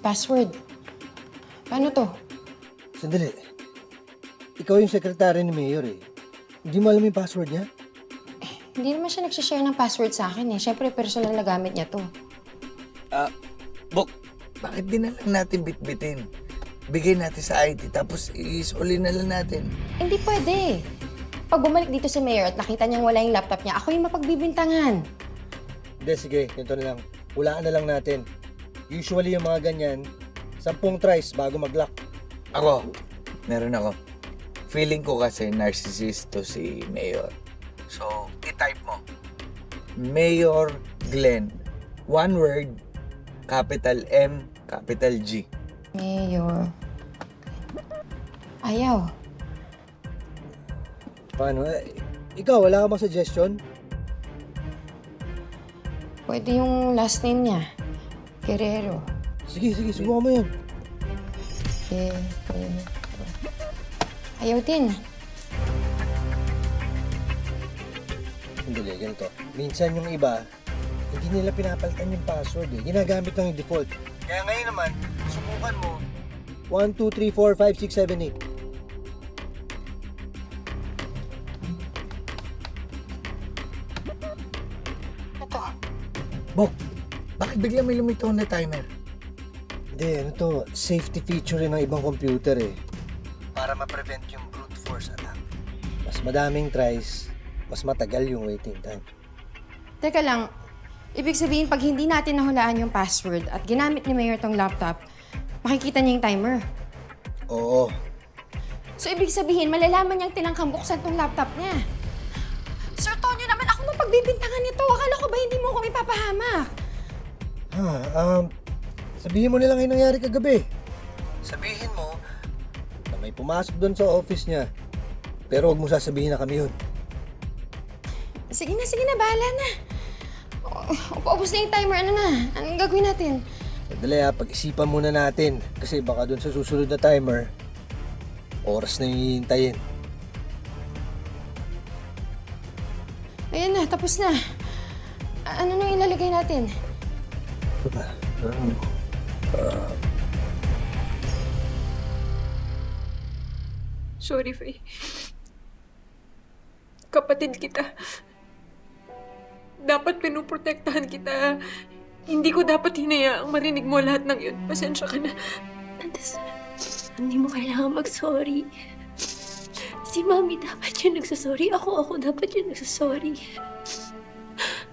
password. Paano to? Sandali. Ikaw yung sekretary ni Mayor eh. Hindi mo alam yung password niya? Hindi naman siya nagsishare ng password sa akin eh. Siyempre, personal na gamit niya to. Bok, bakit di na lang natin bitbitin? Bigay natin sa IT tapos isuli na lang natin. Hindi pwede. Pag bumalik dito si Mayor at nakita niyang wala yung laptop niya, ako yung mapagbibintangan. Hindi, sige. Ganito na lang. Hulaan na lang natin. Usually yung mga ganyan, 10 tries bago mag-lock. Ako, meron ako. Feeling ko kasi narcissist to si Mayor. So, i-type mo. Mayor Glenn. One word, capital M, capital G. Mayor. Ayaw. Paano? Ikaw, wala ka bang suggestion? Pwede yung last name niya. Guerrero. Sige, subukan mo yan. Guerrero. Ayaw din. Hindi, ganito. Minsan yung iba, hindi nila pinapalitan yung password eh. Ginagamit lang yung default. Kaya ngayon naman, subukan mo. 1, 2, 3, 4, 5, 6, 7, 8. Bok, bakit bigla may lumitaw na timer? Hindi, ano to, safety feature rin ng ibang computer eh. Para ma-prevent yung brute force attack. Mas madaming tries, mas matagal yung waiting time. Teka lang, ibig sabihin pag hindi natin nahulaan yung password at ginamit ni Mayor tong laptop, makikita niya yung timer. Oo. So ibig sabihin, malalaman niyang tinangkang buksan tong laptop niya. Sir Tonyo naman, ako mapagbibintangan nito. Akala ko ba hindi mo ako ipapahamak? Sabihin mo nilang yung nangyari kagabi. Sabihin mo na may pumasok doon sa office niya. Pero huwag mo sasabihin na kami yun. Sige na, bahala na. Paubos na yung timer, ano na? Anong gagawin natin? Sandali pag-isipan muna natin. Kasi baka doon sa susunod na timer, oras na yung hihintayin. Ayan na, tapos na. Ano nang ilalagay natin? Sorry, Faye. Kapatid kita. Dapat pinuprotektahan kita. Hindi ko dapat hinayaang marinig mo lahat ng yun. Pasensya ka na. Antes, hindi mo kailangan mag-sorry. Si Mami dapat yung nagsasorry. Ako dapat yung nagsasorry.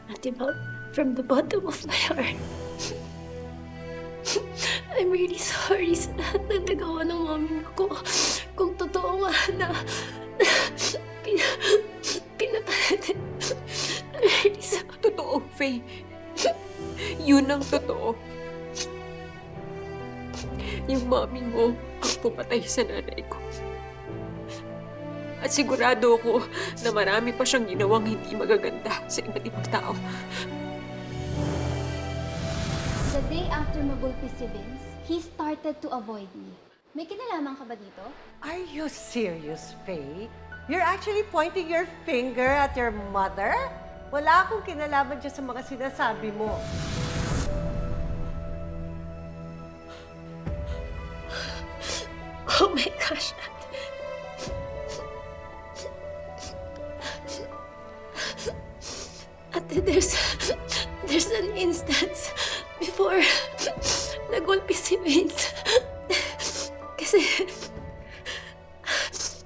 At from the bottom of my heart. I'm really sorry sa lahat ng nagawa ng mami ko. Kung totoo nga na pinapalitin. I'm really sorry. Totoo, Faye. Yun ang totoo. Yung mami mo ang pumatay sa nanay ko. At sigurado ako na marami pa siyang ginawang hindi magaganda sa iba't ibang tao. The day after magulpi si Vince, he started to avoid me. May kinalaman ka ba dito? Are you serious, Faye? You're actually pointing your finger at your mother? Wala akong kinalaman dyan sa mga sinasabi mo. Oh my gosh. Ate, there's an instance before nagulpi si Vince. Kasi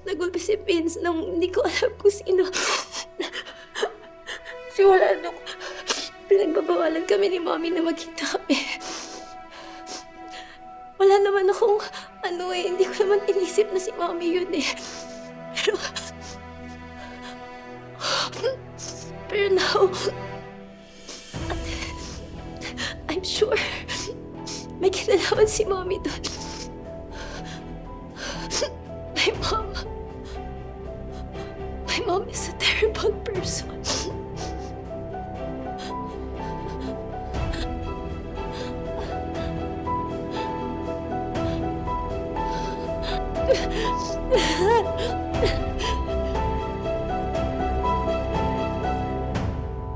nagulpi si Vince nung hindi ko alam kung sino. Simula nung pinagbabawalan kami ni Mommy na magkita kami. Wala naman akong hindi ko naman inisip na si Mommy yun eh. Pero now, I'm sure may kinalaman si Mommy doon. My mom is a terrible person.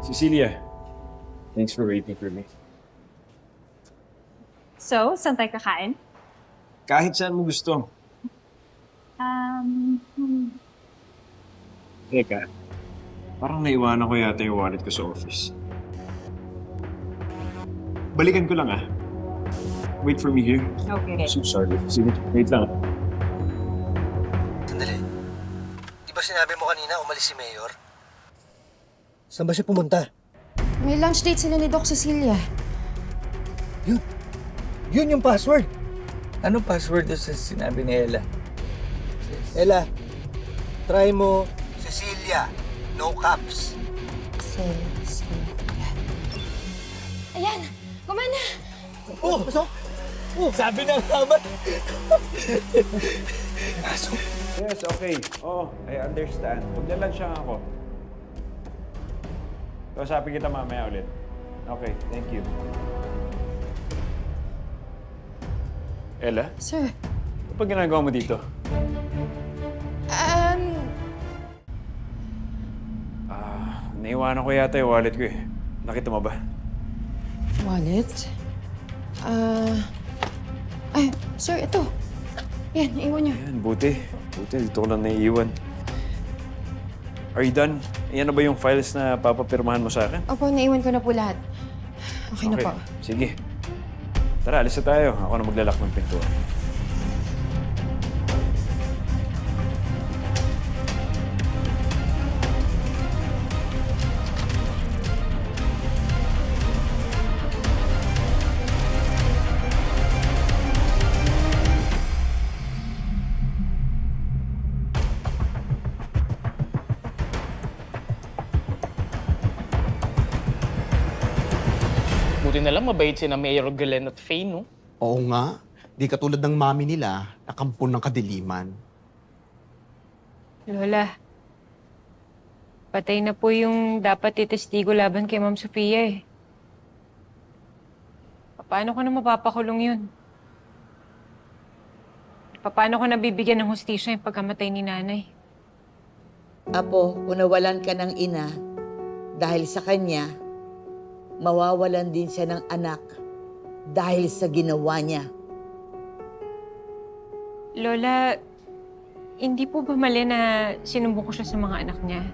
Cecilia, thanks for waiting for me. So, saan tayo kakain? Kahit saan mo gusto. Teka, parang naiwanan ko yata yung wallet ko sa office. Balikan ko lang ah. Wait for me here. Okay. So sorry. Sige, wait lang. Sandali. Di ba sinabi mo kanina umalis si Mayor? Saan ba siya pumunta? May lunch date sila ni Doc Cecilia. Yun yung password. Ano password doon sa sinabi ni Ella? Ella, try mo Cecilia. No caps. Cecilia. Ayan! Gumana! Oh, pasok! Sabi ng hamat! Yes, okay. Oh, I understand. Maglalansyang ako. Kausapin kita mamaya ulit. Okay, thank you. Ella, Sir, ano pa ginagawa mo dito? Naiwanan ko yata yung wallet ko eh. Nakita mo ba? wallet? Ay, sir, ito. Yan, iwan niyo. Ayan, buti. Buti, dito ko lang naiiwan. Are you done? Ayan na ba yung files na papapirmahan mo sa akin? Opo, naiwan ko na po lahat. Okay na po. Sige. Tara, alis na tayo. Ako na maglalak ng pintuan. Buti na lang mabait si na Mayor Glenn at Faye, no? Oo nga. Di katulad ng mami nila, nakampun ng kadiliman. Lola, patay na po yung dapat itestigo laban kay Ma'am Sofia eh. Paano ko na mapapakulong yun? Paano ko nabibigyan ng hustisya yung pagkamatay ni nanay? Apo, kung nawalan ka ng ina, dahil sa kanya, mawawalan din siya ng anak dahil sa ginawa niya. Lola, hindi po ba mali na sinumbong ko siya sa mga anak niya?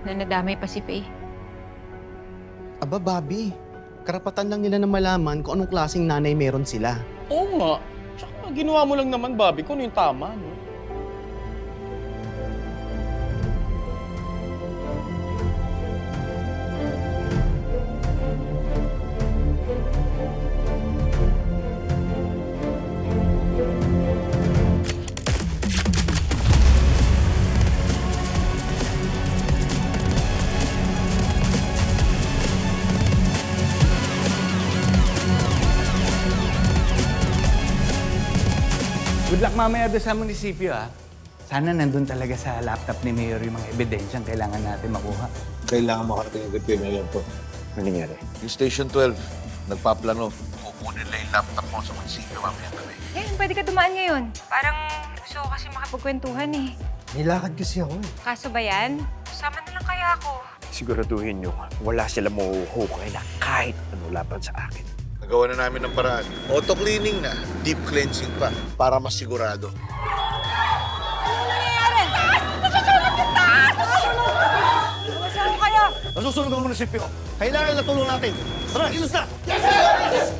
Na nadamay pa si Faye? Aba, Bobby, karapatan lang nila na malaman kung anong klaseng nanay meron sila. Oo nga. Tsaka ginawa mo lang naman, Bobby, kung ano yung tama, no? Good luck mamaya doon sa munisipyo, ah. Sana nandun talaga sa laptop ni Mayor yung mga ebidensyang kailangan natin makuha. Kailangan makarating agad kayo ngayon po. Ano nangyari? Yung Station 12, nagpaplano. Kukunin nila yung laptop mo sa munisipyo mamaya gabi. Ngayon, pwede ka dumaan ngayon. Parang gusto ko kasi makapagkwentuhan eh. Nilakad kasi ako eh. Kaso ba yan? Sama na lang kaya ako. Siguraduhin nyo, wala sila mahuhukay na kahit ano laban sa akin. Nagawa na namin ng paraan. Auto-cleaning na, deep cleansing pa, para mas sigurado. Nasusunog ang munisipyo. Kailangan na tulong natin. Tara, kilos na! Yes!